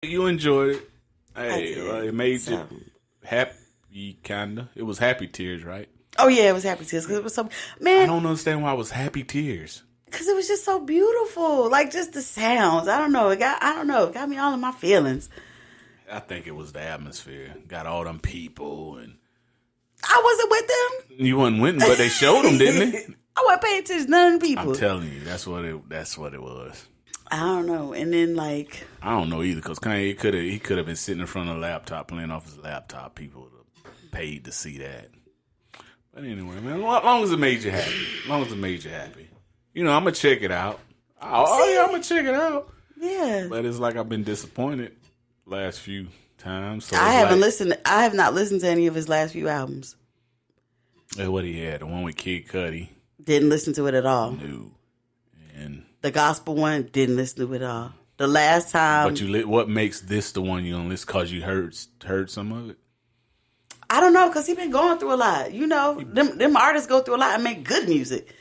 You enjoyed it. Hey, did. it made you happy, kinda. It was happy tears, right? Oh yeah, it was happy tears because it was so I don't understand why it was happy tears. because it was just so beautiful. Like just the sounds. I don't know. It got me all in my feelings. I think it was the atmosphere. Got all them people, and I wasn't with them. you wasn't with them, but they showed them, didn't they? I wasn't paying attention to none of the people. I'm telling you, that's what it was. I don't know. And then like I don't know either, because Kanye could have been sitting in front of a laptop playing off his laptop. People would have paid to see that. But anyway, man, as long as it made you happy. You know, I'm gonna check it out. Oh yeah, I'm gonna check it out. yeah. But it's like I've been disappointed last few times. So I have not listened to any of his last few albums. What he had, the one with Kid Cudi. Didn't listen to it at all. No. And The gospel one, didn't listen to it at all. The last time, but what makes this the one you don't listen? Because you heard some of it. I don't know, because he been going through a lot. You know, them artists go through a lot and make good music.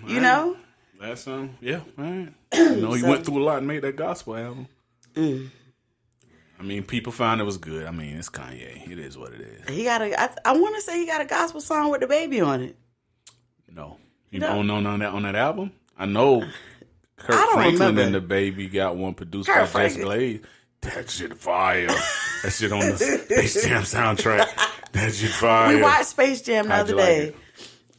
You know? Last time, yeah, man. You know, he went through a lot and made that gospel album. I mean, people found it was good. I mean, it's Kanye. It is what it is. He got I want to say he got a gospel song with the baby on it. No. You don't know on that album? I know Kurt Franklin remember. and the baby got one produced Kurt by Jess Franklin. Blade. That shit fire. That shit on the Space Jam soundtrack. That shit fire. We watched Space Jam the other day. Like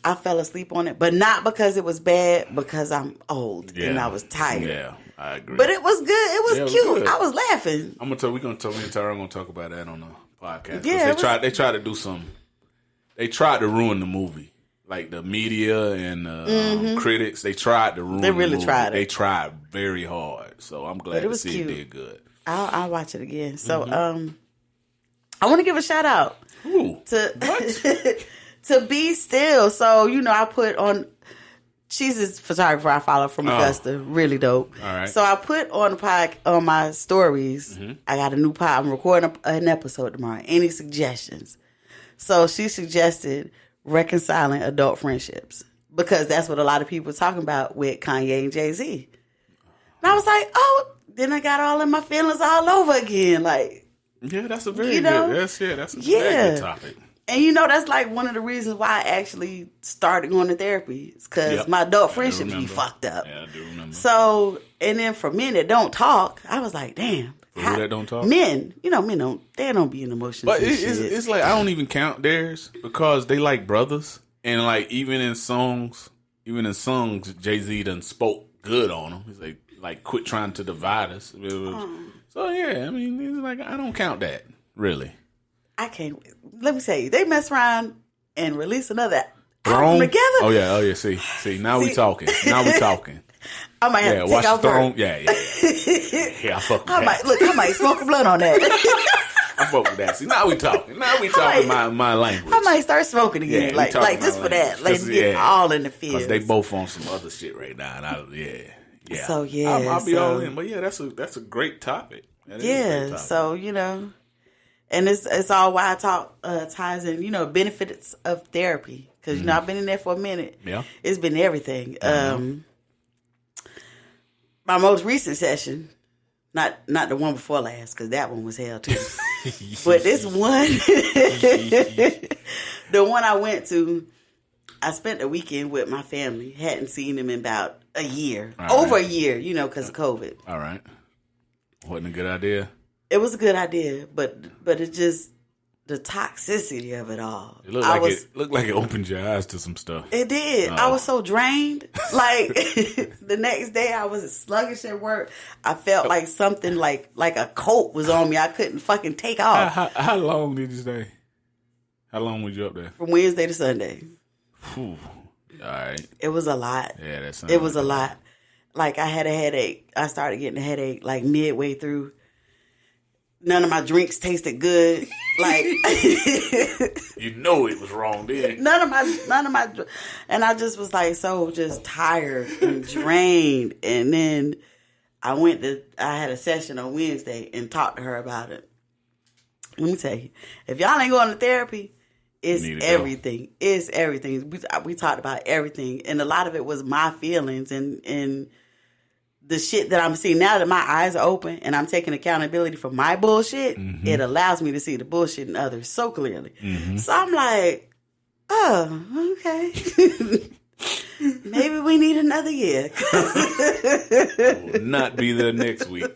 I fell asleep on it, but not because it was bad, because I'm old and I was tired. Yeah, I agree. But it was good. It was Yeah, it was cute. good. I was laughing. I'm gonna tell me and Tara are gonna talk about that on the podcast. 'Cause Yeah, they tried to do some. They tried to ruin the movie, like the media and critics. They tried to ruin. They really the movie. tried it. They tried very hard. So I'm glad But it to was see cute. it did good. I'll watch it again. So I want to give a shout out Ooh, to to Be Still. So I put on. She's this photographer I follow from Augusta. Really dope. All right. So I put on the pod on my stories. I got a new pod. I'm recording an episode tomorrow. Any suggestions? So she suggested reconciling adult friendships, because that's what a lot of people are talking about with Kanye and Jay-Z. And I was like, oh, then I got all in my feelings all over again. Like, yeah, that's a very You know? good. That's a very Yeah. good topic. and that's like one of the reasons why I actually started going to therapy. It's because Yep. my adult I do friendships be remember. fucked up. Yeah, I do remember. So, and then for men that don't talk, I was like, damn. For who that don't talk? Men, men don't be in emotions. But and it's like I don't even count theirs, because they like brothers, and like even in songs, Jay-Z done spoke good on them. He's like quit trying to divide us. So yeah, I mean, it's like I don't count that really. I can't. Let me tell you, they mess around and release another Throne album together. Oh yeah. See, now we talking. Now we talking. I might have Yeah, to watch take the out Throne. Bert. Yeah. I fuck with that. I might smoke a blunt on that. I fuck with that. See, now we talking. Now we talking my language. I might start smoking Yeah, again, we like talking just my for that. language. Like get all in the field. Because they both on some other shit right now. And yeah. So, yeah, I'll be all in. But yeah, that's a great topic. That is a great Yeah, topic. so and it's all why I talk ties in benefits of therapy, because I've been in there for a minute. Yeah. It's been everything. My most recent session, not the one before last, because that one was hell too. But this one, the one I went to, I spent the weekend with my family. Hadn't seen them in about a year, over a year, because of COVID. All right. Wasn't a good idea. It was a good idea, but it just the toxicity of it all. It looked like it opened your eyes to some stuff. It did. I was so drained. Like the next day, I was sluggish at work. I felt like something like a coat was on me. I couldn't fucking take off. How long did you stay? How long was you up there? From Wednesday to Sunday. Whew. All right. It was a lot. Yeah, that's It was a lot. Like I had a headache. I started getting a headache like midway through. None of my drinks tasted good. Like You know it was wrong then. none of my, and I just was like so just tired and drained. And then I had a session on Wednesday and talked to her about it. Let me tell you, if y'all ain't going to therapy, it's everything. It's everything. We talked about everything, and a lot of it was my feelings and the shit that I'm seeing now that my eyes are open and I'm taking accountability for my bullshit, it allows me to see the bullshit in others so clearly. So I'm like, oh, okay. Maybe we need another year. I will not be there next week.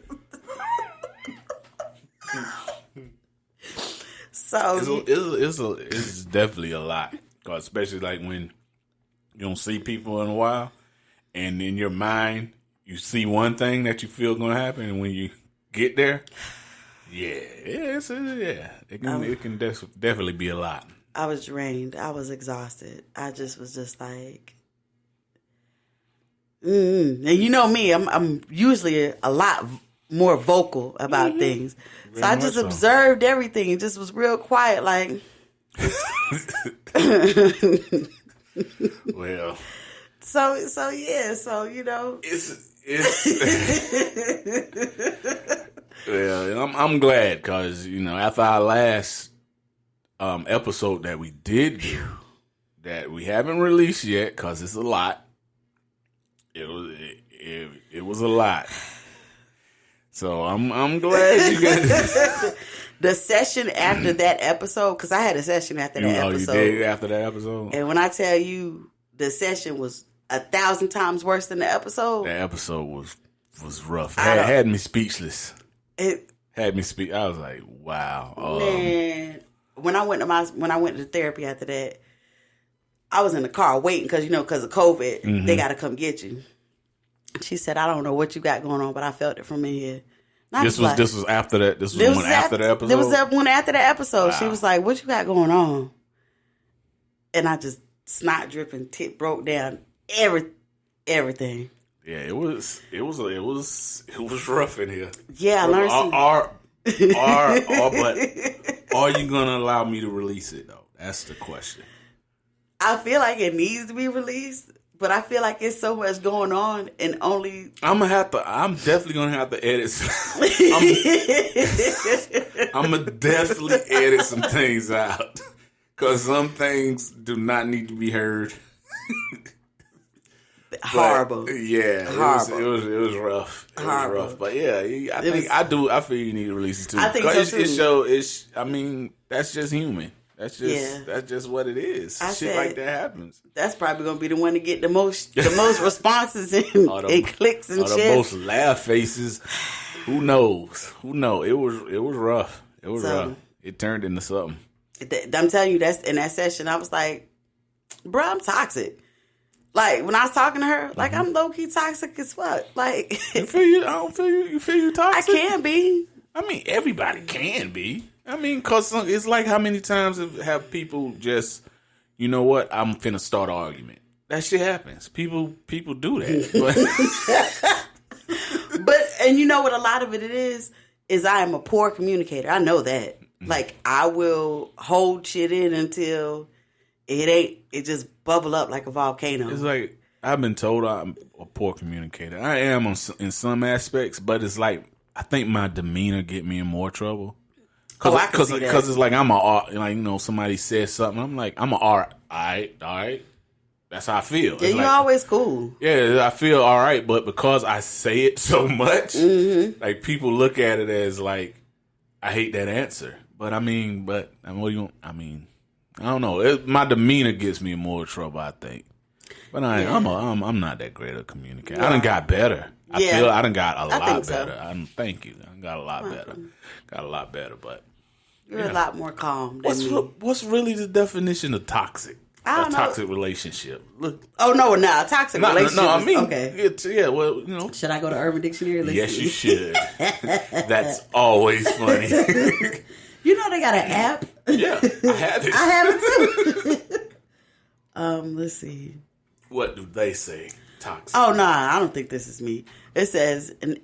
So it's definitely a lot, especially like when you don't see people in a while, and in your mind you see one thing that you feel gonna happen, and when you get there, it can definitely be a lot. I was drained. I was exhausted. I was just like, And you know me, I'm usually a lot more vocal about things. So I just observed everything and just was real quiet, like. Well. So you know. It's well, I'm glad because after our last episode that we did do, that we haven't released yet because it's a lot. It was a lot. So I'm glad you got the session after that episode, because I had a session after that episode. Oh, you did after that episode? And when I tell you the session was 1,000 times worse than the episode. That episode was rough. Had me speechless. Had me speak. I was like, wow. Man, when I went to therapy after that, I was in the car waiting because of COVID, they got to come get you. She said, I don't know what you got going on, but I felt it from in here. This was after that. This was one after the episode. There was that one after the episode. Wow. She was like, "What you got going on?" And I just snot dripping, tip broke down, everything. Yeah, it was rough in here. Yeah, I learned but are you gonna allow me to release it though? That's the question. I feel like it needs to be released. But I feel like it's so much going on, and only I'm definitely gonna have to edit. I'm gonna definitely edit some things out because some things do not need to be heard. Horrible. Yeah, horrible. It was rough. It was rough. But yeah, I feel you need to release it too. I think so too. That's just human. That's just what it is. Shit like that happens. That's probably gonna be the one to get the most responses and clicks and shit. The most laugh faces. Who knows? It was rough. It was rough. It turned into something. I'm telling you, that's in that session. I was like, bro, I'm toxic. Like when I was talking to her, like I'm low key toxic as fuck. Like I don't feel you. You feel you toxic? I can be. I mean, everybody can be. I mean, because it's like how many times have people just, you know what, I'm finna start an argument. That shit happens. People do that. But and you know what a lot of it is I am a poor communicator. I know that. Like, I will hold shit in until it just bubble up like a volcano. It's like, I've been told I'm a poor communicator. I am in some aspects, but it's like, I think my demeanor get me in more trouble. Because it's like somebody says something, I'm like, I'm all right. That's how I feel. Yeah, you're always cool. Yeah, I feel all right, but because I say it so much, like people look at it as like, I hate that answer. But what do you? I don't know. My demeanor gets me in more trouble, I think. But I'm not that great a communicator. Yeah. I done got better. I feel I done got a lot better. Thank you. I got a lot better. Got a lot better, but you're a lot more calm than me. What's really the definition of toxic? I don't know. Toxic relationship. Look. Oh no, toxic relationship. No, I mean, okay. Well, Should I go to Urban Dictionary? Yes, you should. That's always funny. You know they got an app. Yeah, I have it. I have it too. Let's see. What do they say? Toxic. Oh, no, I don't think this is me. It says an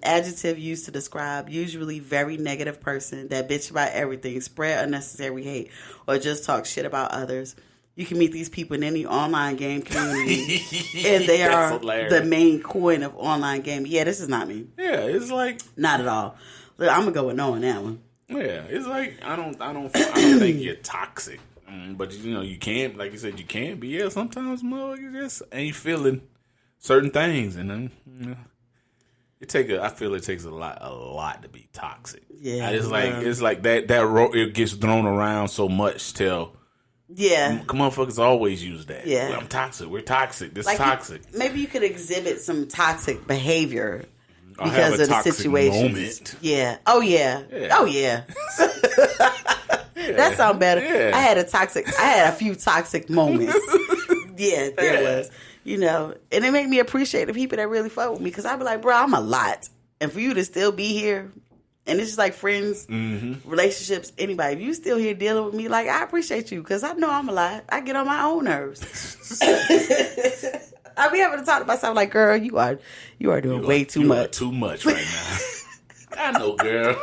adjective used to describe usually very negative person that bitch about everything, spread unnecessary hate, or just talk shit about others. You can meet these people in any online game community, and they are the main coin of online gaming. Yeah, this is not me. Yeah, it's like not at all. Look, I'm gonna go with no on that one. Yeah, it's like I don't think you're toxic, but you can, like you said, you can be. Yeah, sometimes motherfuckers just ain't feeling certain things, and then I feel it takes a lot to be toxic. Yeah, it's like that it gets thrown around so much till. Yeah. Motherfuckers always use that. Yeah. Well, I'm toxic. We're toxic. This like is toxic. Maybe you could exhibit some toxic behavior I'll because of the situation. Moment. Yeah. Oh, yeah. Oh, yeah. That sounds better. Yeah. I had a few toxic moments. Yeah, there was. You know, and it made me appreciate the people that really fuck with me because I'd be like, bro, I'm a lot. And for you to still be here, and it's just like friends, relationships, anybody. If you still here dealing with me, like, I appreciate you because I know I'm a lot. I get on my own nerves. I be having to talk to myself like, girl, you are doing way too much. Too much right now. I know, girl.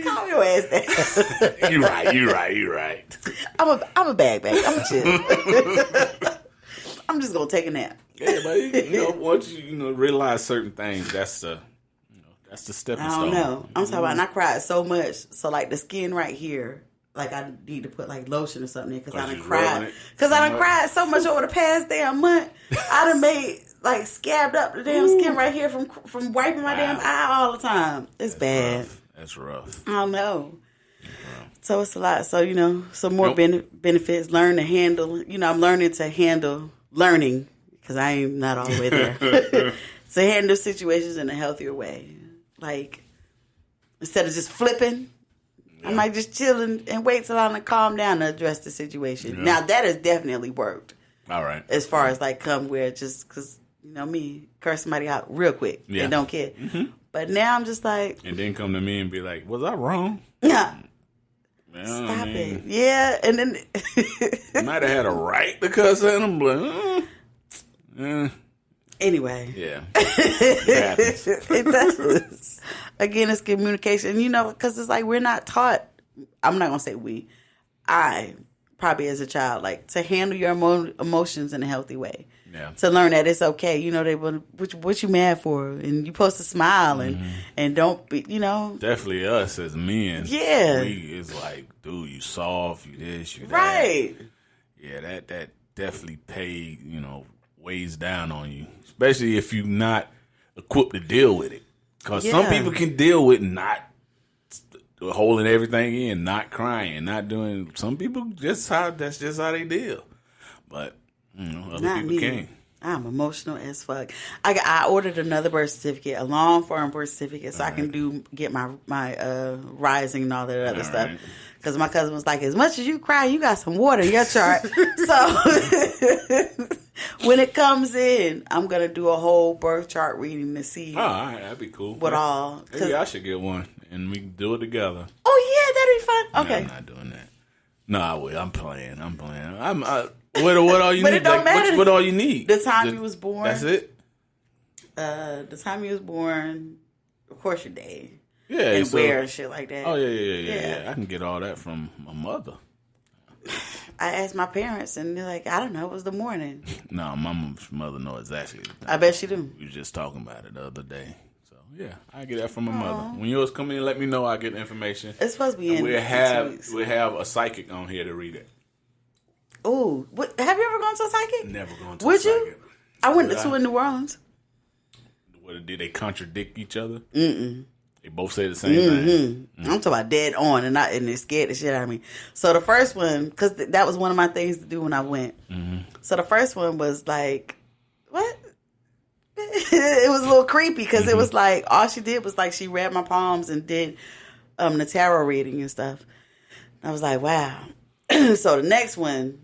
Calm your ass down. You right. I'm a bag. I'm a chill. I'm just gonna take a nap. Yeah, but once you realize certain things, that's the stepping stone. I don't know. I'm talking about, and I cried so much. So like the skin right here, like I need to put like lotion or something because I done cried. Because I done cried so much over the past damn month. I done made like scabbed up the damn skin right here from wiping my damn eye all the time. It's bad. That's rough. I don't know. So it's a lot. So some more benefits. Learn to handle. I'm learning to handle learning because I ain't not all the way there. To handle situations in a healthier way. Like, instead of just flipping, I might just chill and wait till I'm calm down to address the situation. Yeah. Now, that has definitely worked. All right. As far as, like, come where just, because, me, curse somebody out real quick. Yeah. And don't care. Mm-hmm. But now I'm just like. And then come to me and be like, was I wrong? Yeah. Stop it. Yeah. And then. You might have had a right to cuss at him, but. Anyway. Yeah. It happens. It does. Again, it's communication. Because it's like we're not taught. I'm not going to say we. I, probably as a child, like to handle your emotions in a healthy way. Yeah. To learn that it's okay. They want what you mad for, and you supposed to smile and don't be. Definitely us as men. Yeah. It's like, dude, you soft, you this, you that. Right. Yeah, that definitely weighs down on you, especially if you're not equipped to deal with it. Because some people can deal with not holding everything in, not crying, not doing. Some people that's just how they deal. But other not people me. can't. I'm emotional as fuck. I ordered another birth certificate, a long form birth certificate, so I can get my rising and all that other stuff. Right. Because my cousin was like, as much as you cry, you got some water in your chart. So when it comes in, I'm going to do a whole birth chart reading to see. Oh, all right, that'd be cool. Maybe I should get one and we can do it together. Oh, yeah, that'd be fun. Okay. No, I'm not doing that. No, I will. I'm playing. What all you but need? It don't matter. What all you need? The time you was born. That's it? The time you was born, of course your day. Yeah, and wear and shit like that. Oh, yeah. I can get all that from my mother. I asked my parents, and they're like, I don't know, it was the morning. No, my mother knows exactly. I bet she do. We were just talking about it the other day. So, yeah, I get that from my mother. When yours come in, let me know. I get the information. It's supposed to be in 2 weeks. We'll have a psychic on here to read it. Ooh. Have you ever gone to a psychic? Never gone to Would a psychic. You? I went to two in New Orleans. What, did they contradict each other? Mm-mm. They both say the same thing. I'm talking about dead on, and it scared the shit out of me. So the first one, because that was one of my things to do when I went. Mm-hmm. So the first one was like, what? It was a little creepy because it was like all she did was like she read my palms and did the tarot reading and stuff. I was like, wow. So the next one,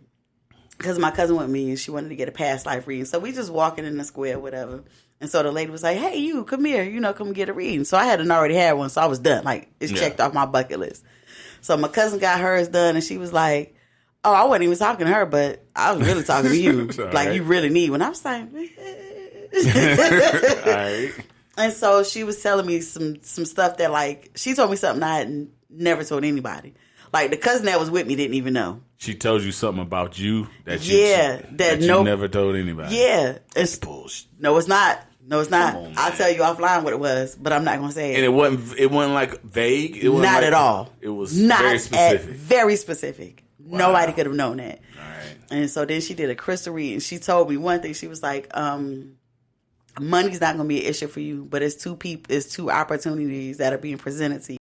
because my cousin went with me and she wanted to get a past life reading, so we just walking in the square, whatever. And so the lady was like, hey, you, come here, come get a reading. So I hadn't already had one, so I was done. Like, it's checked off my bucket list. So my cousin got hers done, and she was like, oh, I wasn't even talking to her, but I was really talking to you. Like, right. You really need one. I was like, all right. And so she was telling me some stuff that, like, she told me something I had never told anybody. Like, the cousin that was with me didn't even know. She tells you something about you that you never told anybody. Yeah. It's bullshit. No, it's not. No, it's not. On, I'll tell you offline what it was, but I'm not going to say it. And it wasn't like vague? It wasn't not at all. It was not very specific. Very specific. Wow. Nobody could have known that. All right. And so then she did a crystal reading. She told me one thing. She was like, money's not going to be an issue for you, but it's two opportunities that are being presented to you.